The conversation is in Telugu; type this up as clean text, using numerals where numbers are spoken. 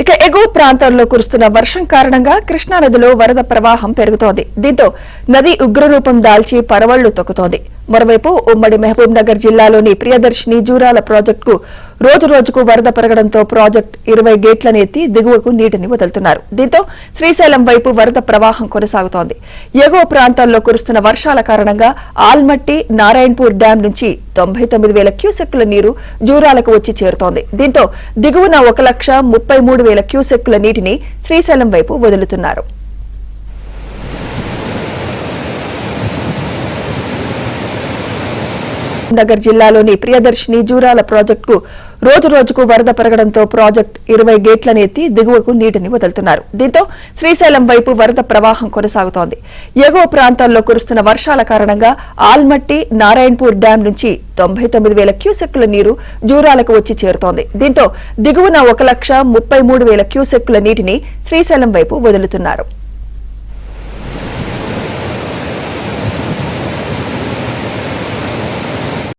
ఇక ఎగువ ప్రాంతాల్లో కురుస్తున్న వర్షం కారణంగా కృష్ణానదిలో వరద ప్రవాహం పెరుగుతోంది. దీంతో నది ఉగ్రరూపం దాల్చి పరవళ్లు తొక్కుతోంది. మరోవైపు ఉమ్మడి మహబూబ్ నగర్ జిల్లాలోని ప్రియదర్శిని జూరాల ప్రాజెక్టుకు రోజురోజుకు వరద పెరగడంతో ప్రాజెక్టు 20 గేట్లను ఎత్తి దిగువకు నీటిని వదులుతున్నారు. దీంతో శ్రీశైలం వైపు వరద ప్రవాహం కొనసాగుతోంది. ఎగువ ప్రాంతాల్లో కురుస్తున్న వర్షాల కారణంగా ఆల్మట్టి నారాయణపూర్ డ్యాం నుంచి 99,000 క్యూసెక్కుల నీరు జూరాలకు వచ్చి చేరుతోంది. దీంతో దిగువన 1,33,000 క్యూసెక్కుల నీటిని శ్రీశైలం వైపు వదులుతున్నారు. నగర్ జిల్లాలోని ప్రియదర్శిని జూరాల ప్రాజెక్టుకు రోజురోజుకు వరద పెరగడంతో ప్రాజెక్టు 20 గేట్లను ఎత్తి దిగువకు నీటిని వదులుతున్నారు. దీంతో శ్రీశైలం వైపు వరద ప్రవాహం కొనసాగుతోంది. ఎగువ ప్రాంతాల్లో కురుస్తున్న వర్షాల కారణంగా ఆల్మట్టి నారాయణపూర్ డ్యాం నుంచి 99,000 క్యూసెక్కుల నీరు జూరాలకు వచ్చి చేరుతోంది. దీంతో దిగువన 1,33,000 క్యూసెక్కుల నీటిని శ్రీశైలం వైపు వదులుతున్నారు.